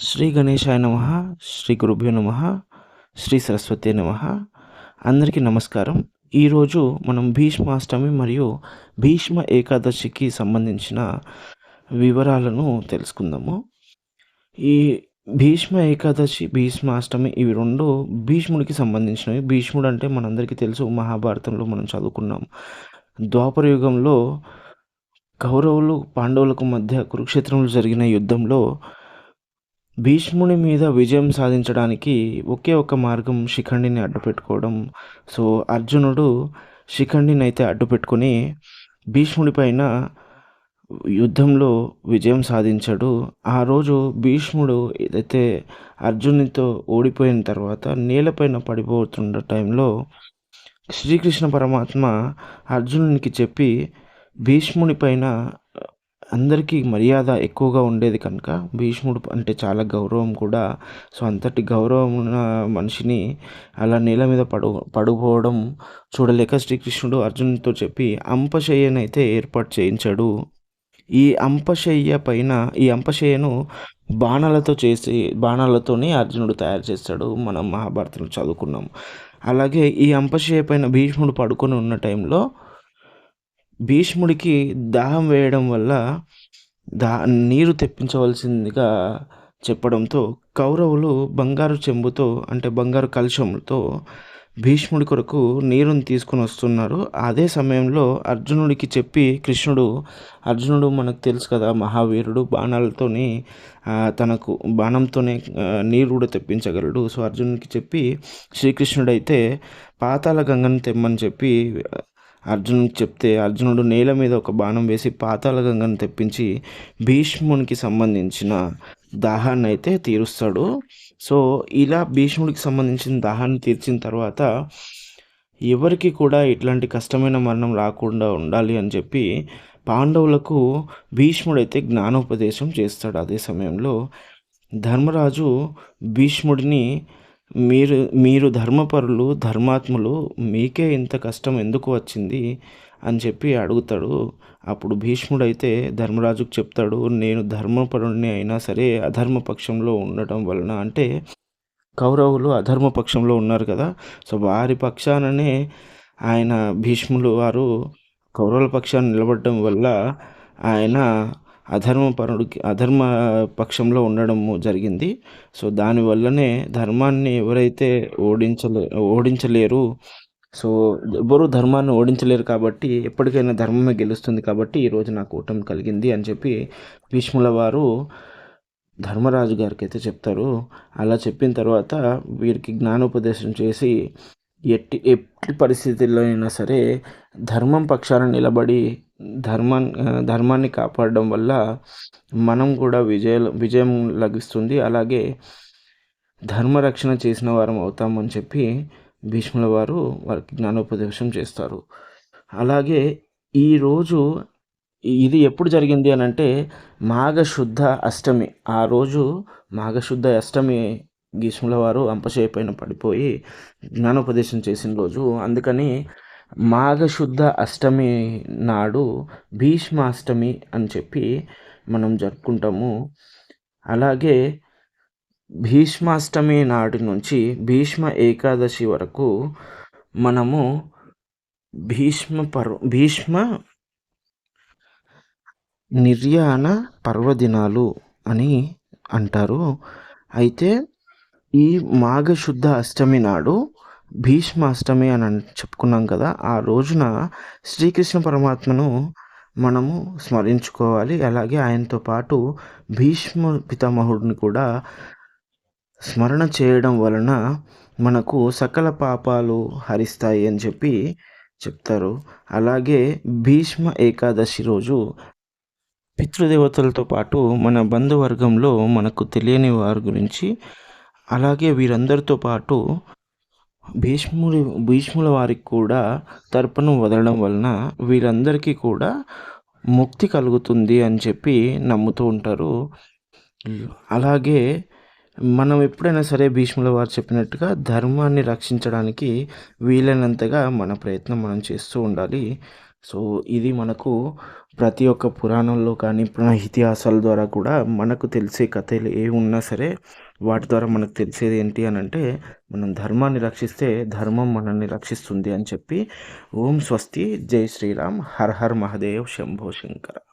శ్రీ గణేశాయ నమః. శ్రీ గురుభ్యో నమః. శ్రీ సరస్వతే నమః. అందరికీ నమస్కారం. ఈరోజు మనం భీష్మాష్టమి మరియు భీష్మ ఏకాదశికి సంబంధించిన వివరాలను తెలుసుకుందాము. ఈ భీష్మ ఏకాదశి, భీష్మాష్టమి ఇవి 2 భీష్ముడికి సంబంధించినవి. భీష్ముడు అంటే మనందరికీ తెలుసు, మహాభారతంలో మనం చదువుకున్నాం. ద్వాపర యుగంలో కౌరవులు, పాండవులకు మధ్య కురుక్షేత్రంలో జరిగిన యుద్ధంలో భీష్ముని మీద విజయం సాధించడానికి ఒకే ఒక మార్గం శిఖండిని అడ్డుపెట్టుకోవడం. సో, అర్జునుడు శిఖండిని అయితే అడ్డుపెట్టుకొని భీష్ముడి పైన యుద్ధంలో విజయం సాధించాడు. ఆ రోజు భీష్ముడు ఏదైతే అర్జునునితో ఓడిపోయిన తర్వాత నేలపైన పడిపోతున్న టైంలో శ్రీకృష్ణ పరమాత్మ అర్జునునికి చెప్పి, భీష్ముని పైన అందరికీ మర్యాద ఎక్కువగా ఉండేది కనుక భీష్ముడు అంటే చాలా గౌరవం కూడా. సో, అంతటి గౌరవం ఉన్న మనిషిని అలా నేల మీద పడిపోవడం చూడలేక శ్రీకృష్ణుడు అర్జునుడితో చెప్పి అంపశయ్యనైతే ఏర్పాటు చేయించాడు. ఈ అంపశయ్యను బాణాలతోనే అర్జునుడు తయారు చేస్తాడు. మనం మహాభారతంలో చదువుకున్నాం. అలాగే ఈ అంపశయ్య పైన భీష్ముడు పడుకొని ఉన్న టైంలో భీష్ముడికి దాహం వేయడం వల్ల నీరు తెప్పించవలసిందిగా చెప్పడంతో కౌరవులు బంగారు చెంబుతో, అంటే బంగారు కలశంతో భీష్ముడి కొరకు నీరుని తీసుకొని వస్తున్నారు. అదే సమయంలో అర్జునుడికి చెప్పి అర్జునుడు మనకు తెలుసు కదా, మహావీరుడు, బాణాలతోని తనకు బాణంతోనే నీరు కూడా తెప్పించగలడు. సో, అర్జునుడికి చెప్పి శ్రీకృష్ణుడైతే పాతాళ గంగను తెమ్మని చెప్పి అర్జునుడికి చెప్తే అర్జునుడు నేల మీద ఒక బాణం వేసి పాతాళ గంగను తెప్పించి భీష్మునికి సంబంధించిన దాహాన్ని అయితే తీరుస్తాడు. సో, ఇలా భీష్ముడికి సంబంధించిన దాహాన్ని తీర్చిన తర్వాత ఎవరికి కూడా ఇట్లాంటి కష్టమైన మరణం రాకుండా ఉండాలి అని చెప్పి పాండవులకు భీష్ముడైతే జ్ఞానోపదేశం చేస్తాడు. అదే సమయంలో ధర్మరాజు భీష్ముడిని, మీరు ధర్మపరులు, ధర్మాత్ములు, మీకే ఇంత కష్టం ఎందుకు వచ్చింది అని చెప్పి అడుగుతాడు. అప్పుడు భీష్ముడైతే ధర్మరాజుకు చెప్తాడు, నేను ధర్మపరుణ్ణి అయినా సరే అధర్మ పక్షంలో ఉండటం వలన, అంటే కౌరవులు అధర్మ పక్షంలో ఉన్నారు కదా, సో వారి పక్షాననే ఆయన భీష్ములు వారు కౌరవుల పక్షాన్ని నిలబడటం వల్ల ఆయన అధర్మ పక్షంలో ఉండడం జరిగింది. సో, దానివల్లనే ధర్మాన్ని ఎవరైతే ఓడించలేరు, సో ఎవరు ధర్మాన్ని ఓడించలేరు కాబట్టి ఎప్పటికైనా ధర్మమే గెలుస్తుంది కాబట్టి ఈరోజు నాకు ఓటమి కలిగింది అని చెప్పి భీష్ముల వారు ధర్మరాజు గారికి అయితే చెప్తారు. అలా చెప్పిన తర్వాత వీరికి జ్ఞానోపదేశం చేసి ఎట్టి పరిస్థితుల్లో అయినా సరే ధర్మం పక్షాన నిలబడి ధర్మాన్ని కాపాడడం వల్ల మనం కూడా విజయం లభిస్తుంది. అలాగే ధర్మరక్షణ చేసిన వారం అవుతామని చెప్పి భీష్ముల వారు వారికి జ్ఞానోపదేశం చేస్తారు. అలాగే ఈరోజు ఇది ఎప్పుడు జరిగింది అని అంటే మాఘశుద్ధ అష్టమి. ఆ రోజు మాఘశుద్ధ అష్టమి భీష్ముల వారు అంపశయ్య పైన పడిపోయి జ్ఞానోపదేశం చేసిన రోజు. అందుకని మాఘశుద్ధ అష్టమి నాడు భీష్మాష్టమి అని చెప్పి మనం జరుపుకుంటాము. అలాగే భీష్మాష్టమి నాటి నుంచి భీష్మ ఏకాదశి వరకు మనము భీష్మ నిర్యాణ పర్వదినాలు అని అంటారు. అయితే ఈ మాఘశుద్ధ అష్టమి నాడు భీష్మాష్టమి అని చెప్పుకున్నాం కదా, ఆ రోజున శ్రీకృష్ణ పరమాత్మను మనము స్మరించుకోవాలి. అలాగే ఆయనతో పాటు భీష్మ పితామహుడిని కూడా స్మరణ చేయడం వలన మనకు సకల పాపాలు హరిస్తాయి అని చెప్పి చెప్తారు. అలాగే భీష్మ ఏకాదశి రోజు పితృదేవతలతో పాటు మన బంధువర్గంలో మనకు తెలియని వారి గురించి, అలాగే వీరందరితో పాటు భీష్ముల వారికి కూడా తర్పణం వదలడం వలన వీరందరికీ కూడా ముక్తి కలుగుతుంది అని చెప్పి నమ్ముతూ ఉంటారు. అలాగే మనం ఎప్పుడైనా సరే భీష్ముల వారు చెప్పినట్టుగా ధర్మాన్ని రక్షించడానికి వీలైనంతగా మన ప్రయత్నం మనం చేస్తూ ఉండాలి. సో, ఇది మనకు ప్రతి ఒక్క పురాణంలో కానీ, ఇతిహాసాల ద్వారా కూడా మనకు తెలిసే కథలు ఏవున్నా సరే, వాటి ద్వారా మనకు తెలిసేది ఏంటి అనంటే, మనం ధర్మాన్ని రక్షిస్తే ధర్మం మనల్ని రక్షిస్తుంది అని చెప్పి. ఓం స్వస్తి. జై శ్రీరామ్. హర్ హర్ మహాదేవ్. శంభో శంకర.